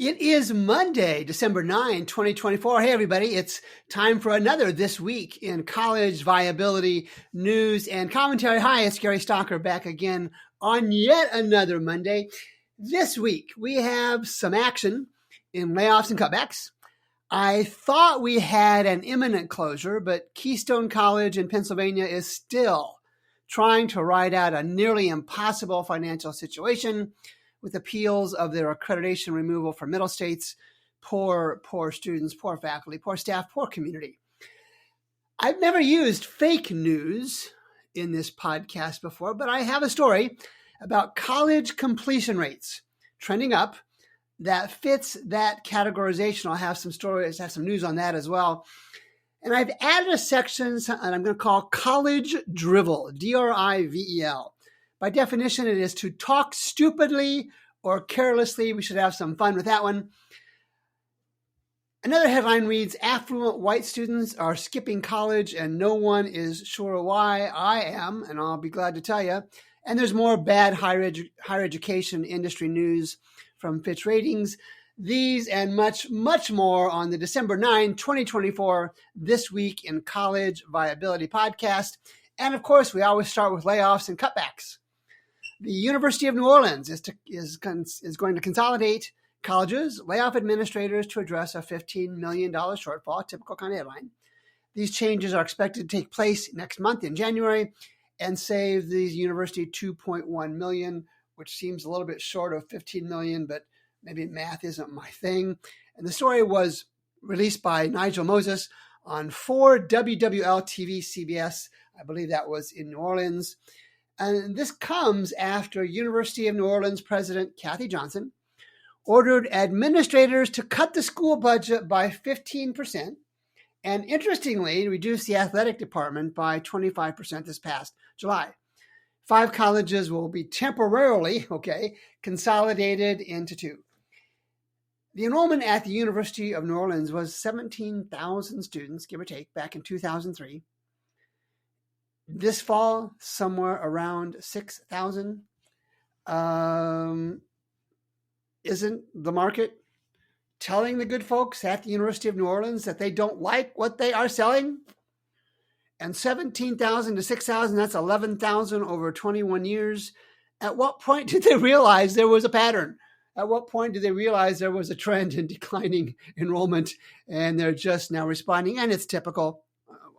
It is Monday, December 9, 2024. Hey, everybody. It's time for another This Week in College Viability News and Commentary. Hi, it's Gary Stalker back again on yet another Monday. This week, we have some action in layoffs and cutbacks. I thought we had an imminent closure, but Keystone College in Pennsylvania is still trying to ride out a nearly impossible financial situation with appeals of their accreditation removal for middle states, poor students, poor faculty, poor staff, poor community. I've never used fake news in this podcast before, but I have a story about college completion rates trending up that fits that categorization. I'll have some stories, have some news on that as well. And I've added a section, and I'm going to call College Drivel, D-R-I-V-E-L. By definition, it is to talk stupidly or carelessly. We should have some fun with that one. Another headline reads, affluent white students are skipping college and no one is sure why. I am, and I'll be glad to tell you. And there's more bad higher education industry news from Fitch Ratings. These and much, much more on the December 9, 2024 This Week in College Viability podcast. And of course, we always start with layoffs and cutbacks. The University of New Orleans is going to consolidate colleges, lay off administrators to address a $15 million shortfall, typical kind of headline. These changes are expected to take place next month in January and save the university $2.1 million, which seems a little bit short of $15 million, but maybe math isn't my thing. And the story was released by Nigel Moses on 4 WWL TV CBS. I believe that was in New Orleans. And this comes after University of New Orleans President Kathy Johnson ordered administrators to cut the school budget by 15% and, interestingly, reduce the athletic department by 25% this past July. 5 colleges will be temporarily, consolidated into 2. The enrollment at the University of New Orleans was 17,000 students, give or take, back in 2003. This fall, somewhere around 6,000. Isn't the market telling the good folks at the University of New Orleans that they don't like what they are selling? And 17,000 to 6,000, that's 11,000 over 21 years. At what point did they realize there was a pattern? At what point did they realize there was a trend in declining enrollment? And they're just now responding, and it's typical.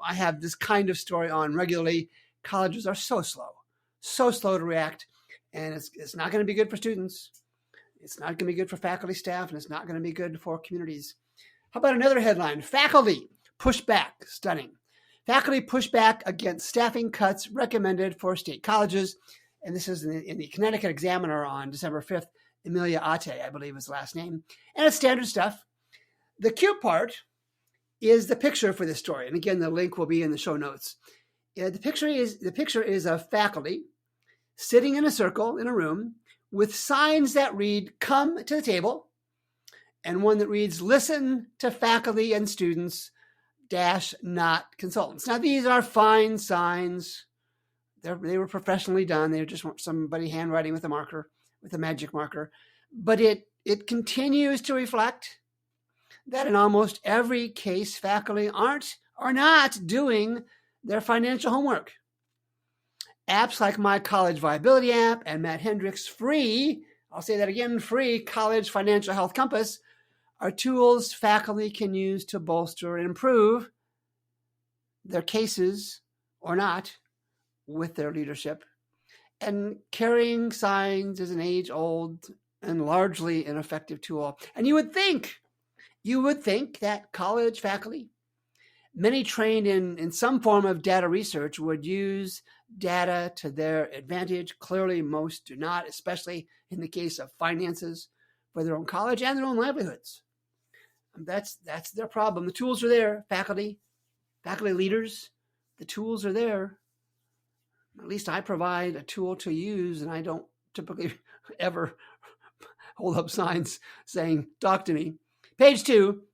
I have this kind of story on regularly. Colleges are so slow to react, and it's not going to be good for students. It's not going to be good for faculty, staff, and it's not going to be good for communities. How about another headline? Faculty push back. Stunning. Faculty push back against staffing cuts recommended for state colleges. And this is in the Connecticut Examiner on December 5th. Emilia Ate, I believe is the last name. And it's standard stuff. The cute part is the picture for this story. And again, the link will be in the show notes. The picture is of faculty sitting in a circle in a room with signs that read, "Come to the table," and one that reads, "Listen to faculty and students, not consultants." Now, these are fine signs. They were professionally done. They were just somebody handwriting with a magic marker. But it continues to reflect that in almost every case, faculty are not doing their financial homework. Apps like my College Viability app and Matt Hendricks' free, I'll say that again, free College Financial Health Compass are tools faculty can use to bolster and improve their cases or not with their leadership. And carrying signs is an age-old and largely ineffective tool. And you would think that college faculty, many trained in some form of data research, would use data to their advantage. Clearly, most do not, especially in the case of finances for their own college and their own livelihoods. And that's their problem. The tools are there, faculty leaders. The tools are there. At least I provide a tool to use, and I don't typically ever hold up signs saying, "Talk to me." Page 2.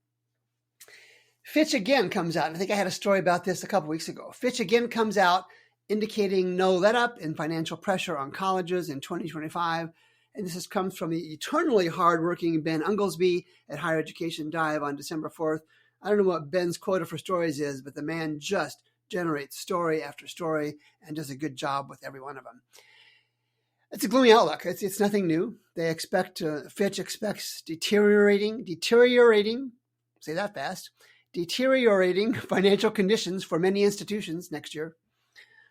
Fitch again comes out. I think I had a story about this a couple weeks ago. Fitch again comes out indicating no let-up in financial pressure on colleges in 2025. And this comes from the eternally hardworking Ben Unglesby at Higher Education Dive on December 4th. I don't know what Ben's quota for stories is, but the man just generates story after story and does a good job with every one of them. It's a gloomy outlook. It's nothing new. They expect, Fitch expects deteriorating, say that fast, deteriorating financial conditions for many institutions next year.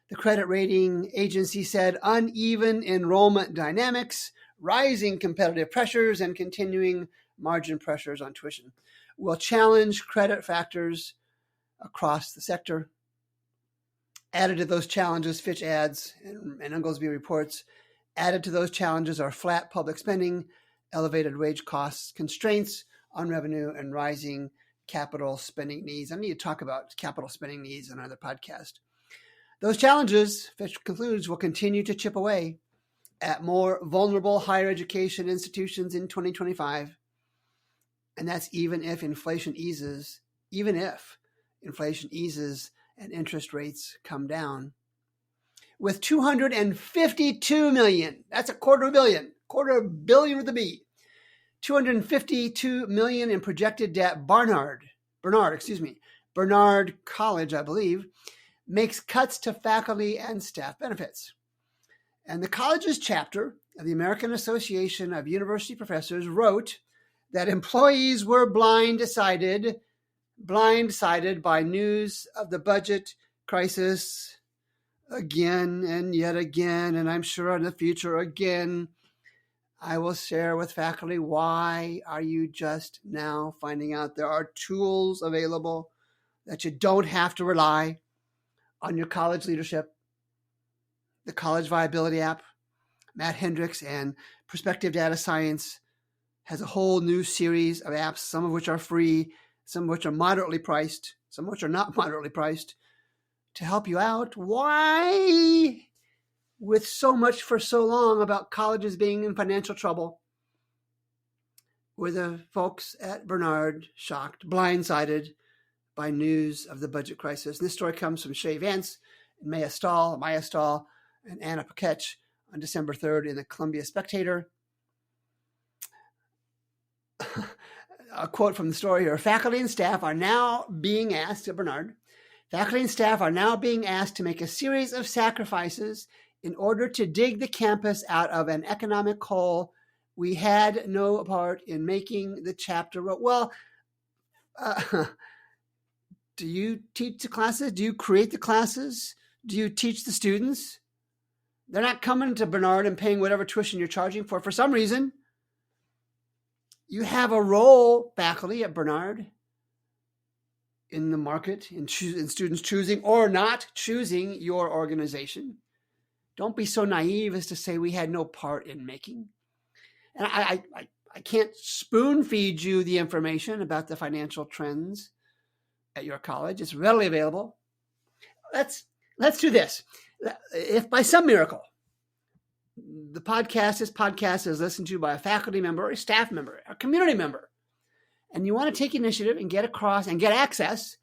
The credit rating agency said uneven enrollment dynamics, rising competitive pressures, and continuing margin pressures on tuition will challenge credit factors across the sector. Added to those challenges, Fitch adds, and Unglesby reports, added to those challenges are flat public spending, elevated wage costs, constraints on revenue, and rising capital spending needs. I need to talk about capital spending needs in another podcast. Those challenges, Fitch concludes, will continue to chip away at more vulnerable higher education institutions in 2025. And that's even if inflation eases and interest rates come down. With $252 million, that's $250 million with a B, $252 million in projected debt, Barnard College, I believe, makes cuts to faculty and staff benefits. And the college's chapter of the American Association of University Professors wrote that employees were blindsided by news of the budget crisis again and yet again, and I'm sure in the future again. I will share with faculty, why are you just now finding out there are tools available that you don't have to rely on your college leadership? The College Viability app, Matt Hendricks and Perspective Data Science has a whole new series of apps, some of which are free, some of which are moderately priced, some of which are not moderately priced, to help you out. Why, with so much for so long about colleges being in financial trouble, were the folks at Barnard shocked, blindsided by news of the budget crisis? And this story comes from Shay Vance and Maya Stahl, and Anna Pakech on December 3rd in the Columbia Spectator. A quote from the story here: faculty and staff are now being asked at Barnard, faculty and staff are now being asked to make a series of sacrifices in order to dig the campus out of an economic hole we had no part in making, the chapter wrote. Well, do you teach the classes? Do you create the classes? Do you teach the students? They're not coming to Barnard and paying whatever tuition you're charging for. For some reason, you have a role, faculty at Barnard, in the market, in students choosing or not choosing your organization. Don't be so naive as to say we had no part in making. And I can't spoon feed you the information about the financial trends at your college. It's readily available. Let's do this. If by some miracle this podcast is listened to by a faculty member, or a staff member, a community member, and you want to take initiative and get across and get access,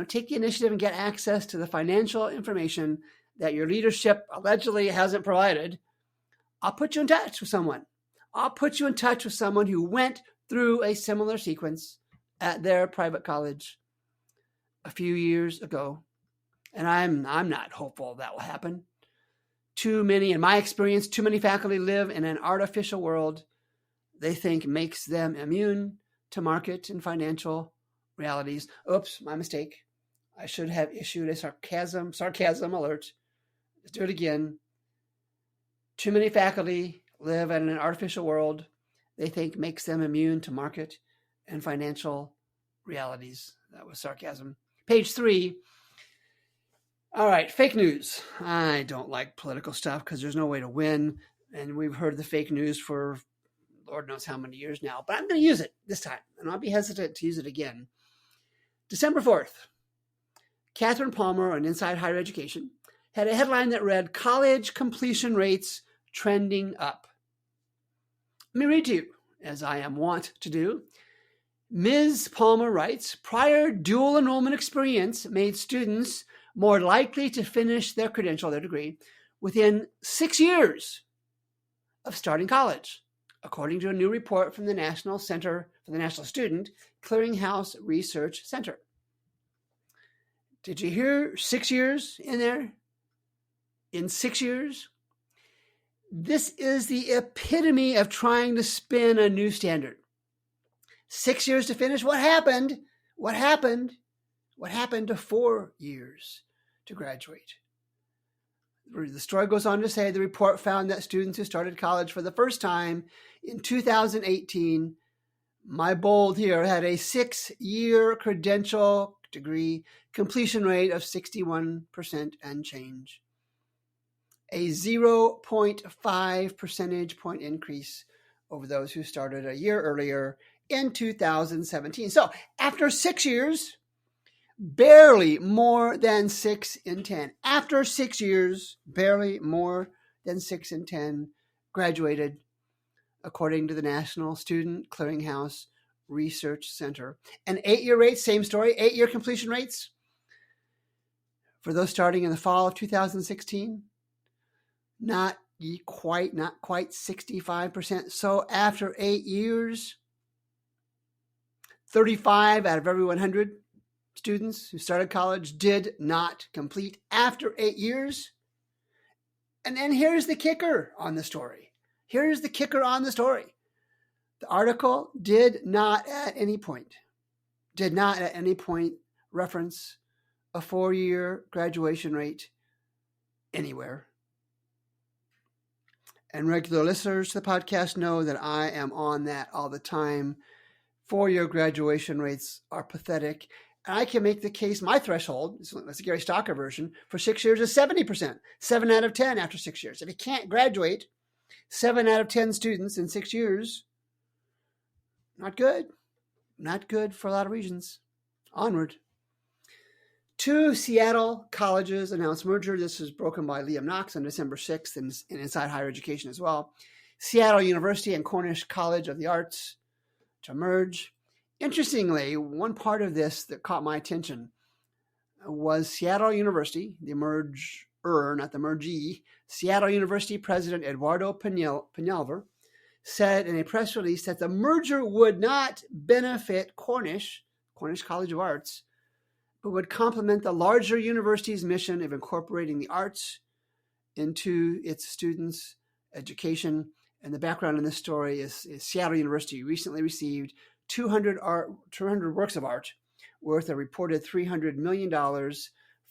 take the initiative and get access to the financial information that your leadership allegedly hasn't provided, I'll put you in touch with someone. Who went through a similar sequence at their private college a few years ago. And I'm not hopeful that will happen. In my experience, too many faculty live in an artificial world they think makes them immune to market and financial realities. Oops, my mistake. I should have issued a sarcasm alert. Let's do it again. Too many faculty live in an artificial world they think makes them immune to market and financial realities. That was sarcasm. Page 3. All right, fake news. I don't like political stuff because there's no way to win. And we've heard the fake news for Lord knows how many years now. But I'm going to use it this time, and I'll be hesitant to use it again. December 4th, Catherine Palmer on Inside Higher Education had a headline that read, college completion rates trending up. Let me read to you, as I am wont to do. Ms. Palmer writes, prior dual enrollment experience made students more likely to finish their degree, within 6 years of starting college, according to a new report from the National Center for the National Student Clearinghouse Research Center. Did you hear 6 years in there? In 6 years? This is the epitome of trying to spin a new standard. 6 years to finish? What happened? What happened? What happened to 4 years to graduate? The story goes on to say the report found that students who started college for the first time in 2018, my bold here, had a 6-year credential degree completion rate of 61% and change. A 0.5 percentage point increase over those who started a year earlier in 2017. So after 6 years, barely more than 6 in 10. After 6 years, barely more than 6 in 10 graduated, according to the National Student Clearinghouse Research Center. And 8-year rates, same story, 8-year completion rates for those starting in the fall of 2016, not quite 65%. So after 8 years, 35 out of every 100 students who started college did not complete after 8 years. And then here's the kicker on the story. Here's the kicker on the story. The article did not at any point reference a 4-year graduation rate anywhere. And regular listeners to the podcast know that I am on that all the time. 4-year graduation rates are pathetic. And I can make the case, my threshold, that's the Gary Stocker version, for 6 years is 70%, 7 out of 10 after 6 years. If you can't graduate 7 out of 10 students in 6 years, not good. Not good for a lot of reasons. Onward. 2 Seattle colleges announced merger. This was broken by Liam Knox on December 6th and Inside Higher Education as well. Seattle University and Cornish College of the Arts to merge. Interestingly, one part of this that caught my attention was Seattle University, the merger, not the mergee. Seattle University President Eduardo Penalver said in a press release that the merger would not benefit Cornish College of Arts, but would complement the larger university's mission of incorporating the arts into its students' education. And the background in this story is Seattle University recently received 200 works of art worth a reported $300 million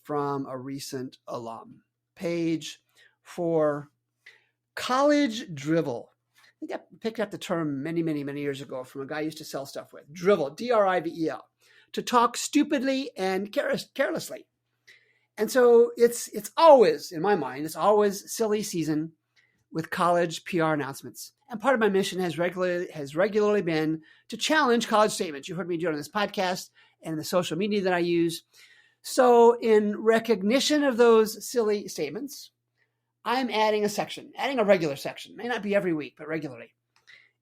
from a recent alum. Page 4, College Drivel. I think I picked up the term many years ago from a guy I used to sell stuff with. Drivel, D-R-I-V-E-L, to talk stupidly and carelessly. And so it's always, in my mind, it's always silly season with college PR announcements. And part of my mission has regularly been to challenge college statements. You heard me do it on this podcast and the social media that I use. So in recognition of those silly statements, I'm adding a regular section. May not be every week, but regularly.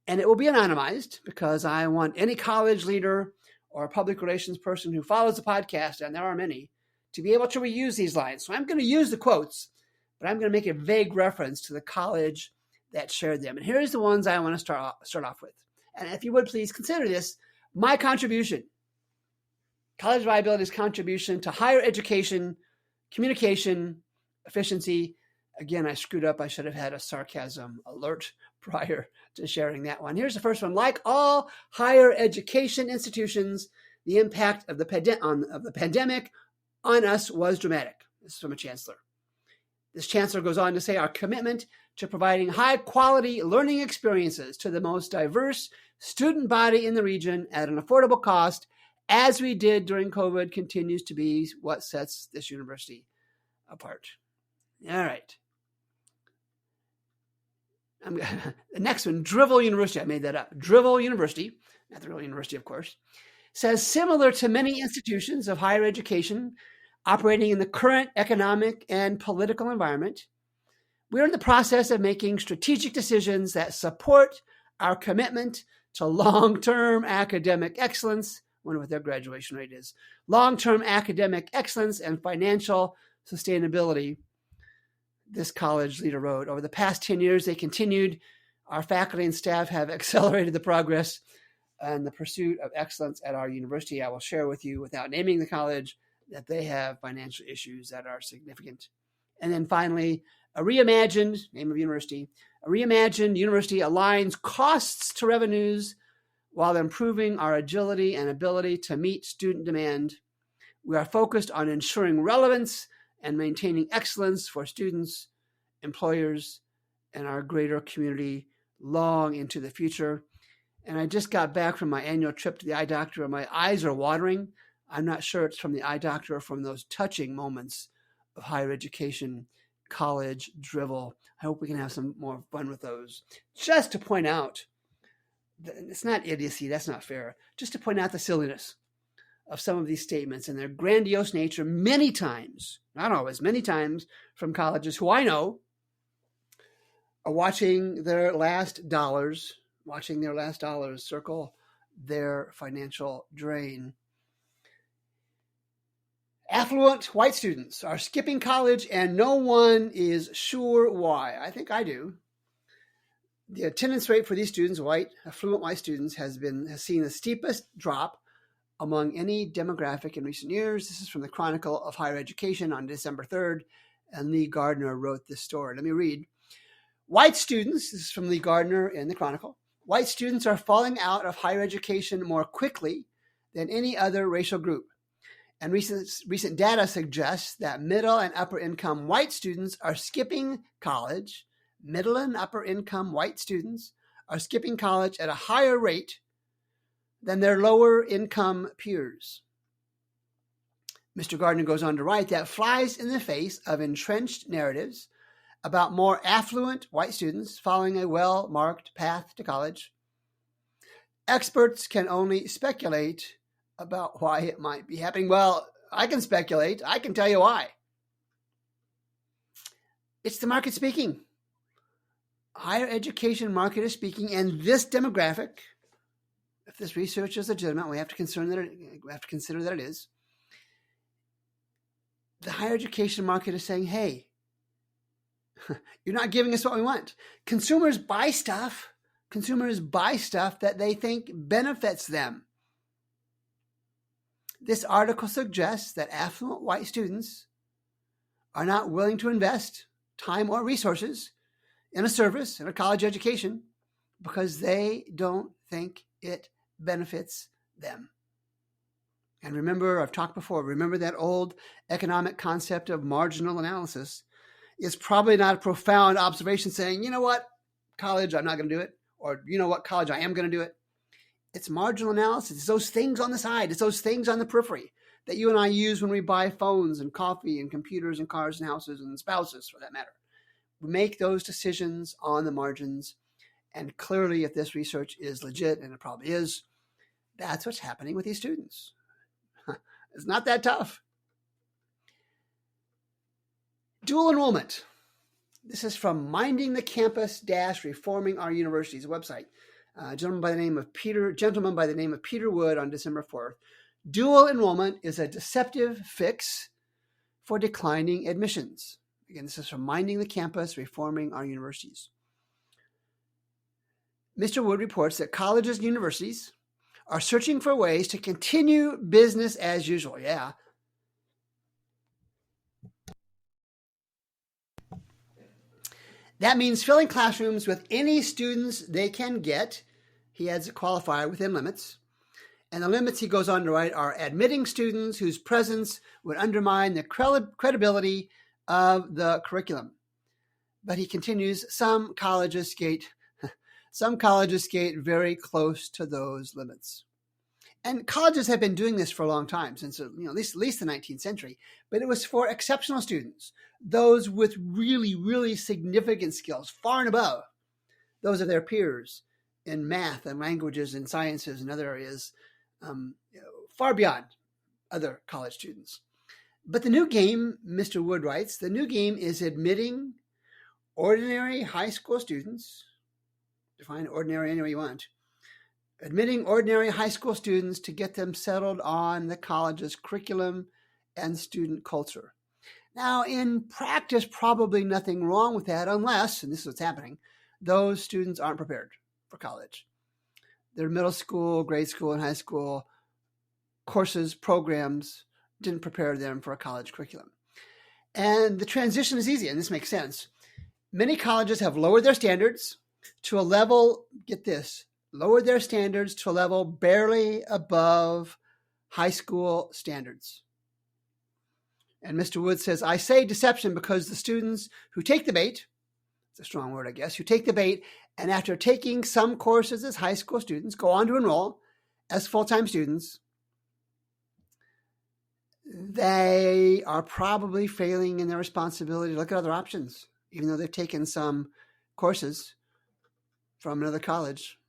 And it will be anonymized because I want any college leader or public relations person who follows the podcast, and there are many, to be able to reuse these lines. So I'm going to use the quotes, but I'm going to make a vague reference to the college that shared them. And here's the ones I want to start off with. And if you would please consider this my contribution, College Viability's contribution to higher education, communication, efficiency. Again, I screwed up. I should have had a sarcasm alert prior to sharing that one. Here's the first one. Like all higher education institutions, the impact of the pandemic on us was dramatic. This is from a chancellor. This chancellor goes on to say, our commitment to providing high-quality learning experiences to the most diverse student body in the region at an affordable cost, as we did during COVID, continues to be what sets this university apart. All right. The next one, Drivel University. I made that up. Drivel University, not the real university, of course, says similar to many institutions of higher education operating in the current economic and political environment, we're in the process of making strategic decisions that support our commitment to long-term academic excellence. I wonder what their graduation rate is. Long-term academic excellence and financial sustainability, this college leader wrote. Over the past 10 years, they continued Our faculty and staff have accelerated the progress and the pursuit of excellence at our university. I will share with you, without naming the college, that they have financial issues that are significant. And then finally, a reimagined, name of university, a reimagined university aligns costs to revenues while improving our agility and ability to meet student demand. We are focused on ensuring relevance and maintaining excellence for students, employers, and our greater community long into the future. And I just got back from my annual trip to the eye doctor, and my eyes are watering. I'm not sure it's from the eye doctor or from those touching moments of higher education, college drivel. I hope we can have some more fun with those. Just to point out, it's not idiocy, that's not fair. Just to point out the silliness of some of these statements and their grandiose nature many times, not always, many times from colleges who I know are watching their last dollars circle their financial drain. Affluent white students are skipping college and no one is sure why. I think I do. The attendance rate for these students, affluent white students, has seen the steepest drop among any demographic in recent years. This is from the Chronicle of Higher Education on December 3rd, and Lee Gardner wrote this story. Let me read. White students, this is from Lee Gardner in the Chronicle, white students are falling out of higher education more quickly than any other racial group. And recent data suggests that middle and upper income white students are skipping college. Middle and upper income white students are skipping college at a higher rate than their lower income peers. Mr. Gardner goes on to write that flies in the face of entrenched narratives about more affluent white students following a well-marked path to college. Experts can only speculate about why it might be happening. Well, I can speculate. I can tell you why. It's the market speaking. Higher education market is speaking, and this demographic, if this research is legitimate, we have to consider that it is. The higher education market is saying, hey, you're not giving us what we want. Consumers buy stuff that they think benefits them. This article suggests that affluent white students are not willing to invest time or resources in a service, in a college education, because they don't think it benefits them. And remember, I've talked before, remember that old economic concept of marginal analysis is probably not a profound observation saying, you know what, college, I'm not going to do it. Or, you know what, college, I am going to do it. It's marginal analysis. It's those things on the side. It's those things on the periphery that you and I use when we buy phones and coffee and computers and cars and houses and spouses, for that matter. We make those decisions on the margins. And clearly, if this research is legit, and it probably is, that's what's happening with these students. It's not that tough. Dual enrollment. This is from Minding the Campus - Reforming Our Universities website. Gentleman by the name of Peter Wood on December 4th. Dual enrollment is a deceptive fix for declining admissions. Again, this is from Minding the Campus, Reforming Our Universities. Mr. Wood reports that colleges and universities are searching for ways to continue business as usual. Yeah. That means filling classrooms with any students they can get. He adds a qualifier within limits. And the limits, he goes on to write, are admitting students whose presence would undermine the credibility of the curriculum. But he continues, some colleges skate very close to those limits. And colleges have been doing this for a long time, since at least the 19th century. But it was for exceptional students, those with really, really significant skills, far and above those of their peers in math and languages and sciences and other areas, far beyond other college students. But the new game, Mr. Wood writes, the new game is admitting ordinary high school students, define ordinary any way you want, admitting ordinary high school students to get them settled on the college's curriculum and student culture. Now, in practice, probably nothing wrong with that unless, and this is what's happening, those students aren't prepared for college. Their middle school, grade school, and high school courses, programs didn't prepare them for a college curriculum. And the transition is easy, and this makes sense. Many colleges have lowered their standards to a level, get this, lowered their standards to a level barely above high school standards. And Mr. Wood says, I say deception because the students who take the bait, it's a strong word, I guess, who take the bait, and after taking some courses as high school students, go on to enroll as full-time students, they are probably failing in their responsibility to look at other options, even though they've taken some courses from another college,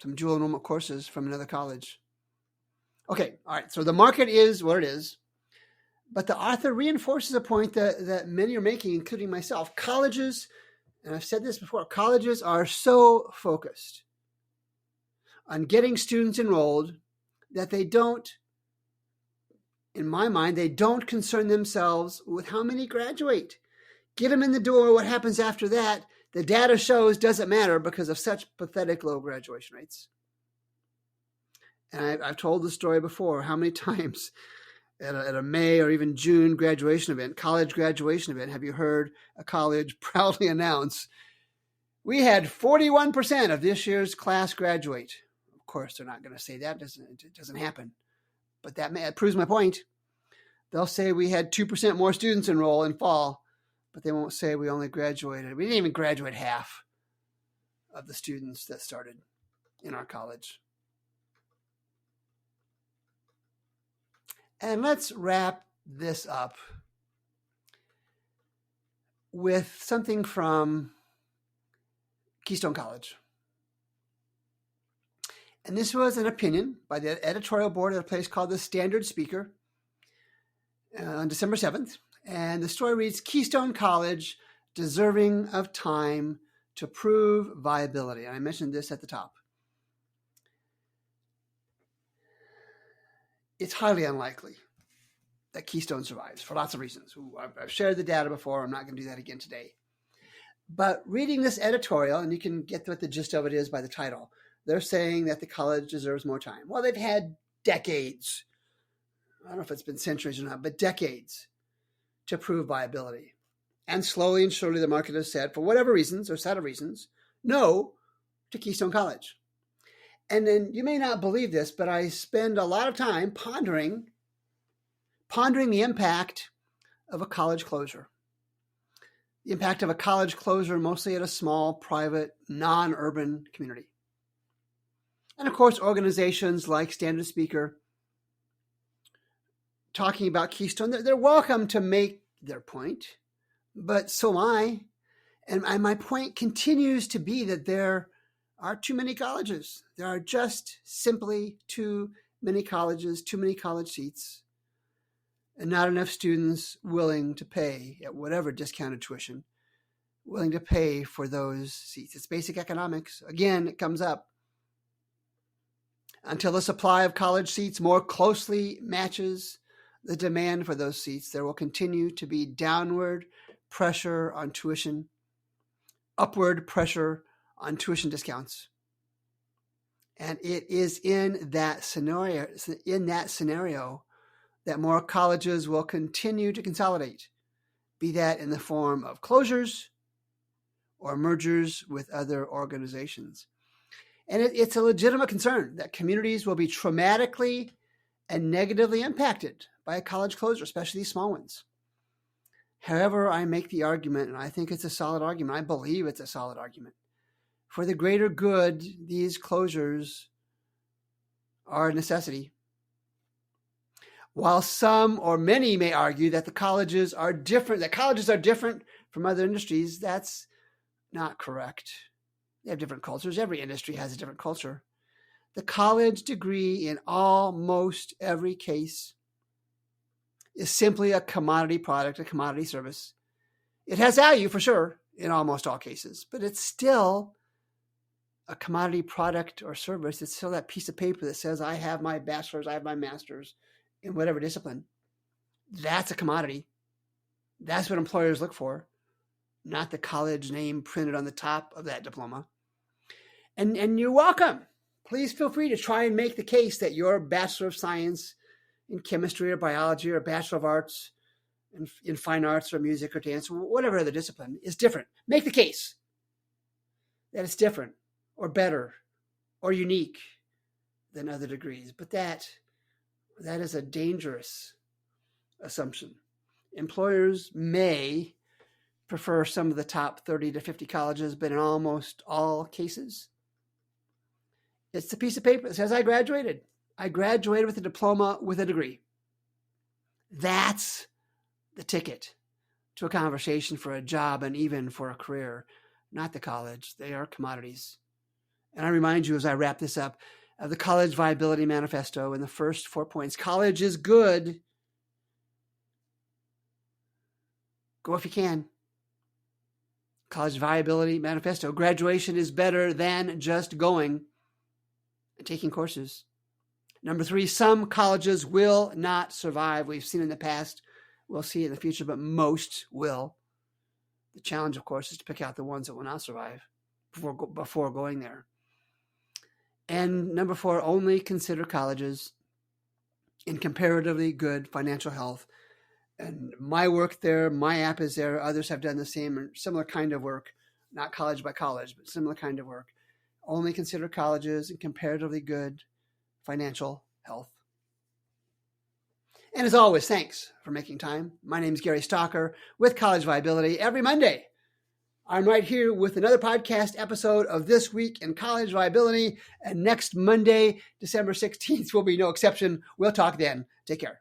some dual enrollment courses from another college. Okay, all right, so the market is what it is, but the author reinforces a point that many are making, including myself. Colleges, and I've said this before, colleges are so focused on getting students enrolled that they don't, in my mind, they don't concern themselves with how many graduate. Get them in the door. What happens after that, the data shows doesn't matter because of such pathetic low graduation rates. And I've told the story before, how many times at a May or even June graduation event, college graduation event, have you heard a college proudly announce, we had 41% of this year's class graduate. Of course, they're not going to say that. It doesn't happen. But that proves my point. They'll say we had 2% more students enroll in fall, but they won't say we only graduated. We didn't even graduate half of the students that started in our college. And let's wrap this up with something from Keystone College. And this was an opinion by the editorial board at a place called the Standard Speaker on December 7th. And the story reads, Keystone College, deserving of time to prove viability. And I mentioned this at the top. It's highly unlikely that Keystone survives for lots of reasons. I've shared the data before. I'm not going to do that again today. But reading this editorial, and you can get what the gist of it is by the title, they're saying that the college deserves more time. Well, they've had decades. I don't know if it's been centuries or not, but decades to prove viability. And slowly and surely the market has said, for whatever reasons or set of reasons, no to Keystone College. And then you may not believe this, but I spend a lot of time pondering the impact of a college closure. The impact of a college closure mostly at a small, private, non-urban community. And of course, organizations like Standard Speaker talking about Keystone, they're welcome to make their point, but so am I. And my point continues to be that there are too many colleges. There are just simply too many colleges, too many college seats, and not enough students willing to pay at whatever discounted tuition, willing to pay for those seats. It's basic economics. Again, it comes up. Until the supply of college seats more closely matches the demand for those seats, there will continue to be downward pressure on tuition, upward pressure on tuition discounts. And it is in that scenario that more colleges will continue to consolidate, be that in the form of closures or mergers with other organizations. And it's a legitimate concern that communities will be traumatically and negatively impacted by a college closure, especially these small ones. However, I make the argument, and I think it's a solid argument, I believe it's a solid argument. For the greater good, these closures are a necessity. While some or many may argue that colleges are different from other industries, that's not correct. They have different cultures. Every industry has a different culture. The college degree in almost every case is simply a commodity product, a commodity service. It has value for sure in almost all cases, but it's still a commodity product or service. It's still that piece of paper that says, I have my bachelor's, I have my master's in whatever discipline. That's a commodity. That's what employers look for. not the college name printed on the top of that diploma. And you're welcome. Please feel free to try and make the case that your Bachelor of Science in chemistry or biology or Bachelor of Arts in fine arts or music or dance, or whatever other discipline, is different. Make the case that it's different or better or unique than other degrees. But that is a dangerous assumption. Employers may prefer some of the top 30 to 50 colleges, but in almost all cases, it's the piece of paper that says I graduated. I graduated with a diploma with a degree. That's the ticket to a conversation for a job and even for a career, not the college. They are commodities. And I remind you as I wrap this up of the College Viability Manifesto in the first 4 points. College is good. Go if you can. College Viability Manifesto. Graduation is better than just going and taking courses. Number 3, some colleges will not survive. We've seen in the past, we'll see in the future, but most will. The challenge, of course, is to pick out the ones that will not survive before going there. And number 4, only consider colleges in comparatively good financial health. And my work there, my app is there. Others have done the same or similar kind of work, not college by college, but similar kind of work. Only consider colleges in comparatively good financial health. And as always, thanks for making time. My name is Gary Stalker with College Viability. Every Monday, I'm right here with another podcast episode of This Week in College Viability. And next Monday, December 16th, will be no exception. We'll talk then. Take care.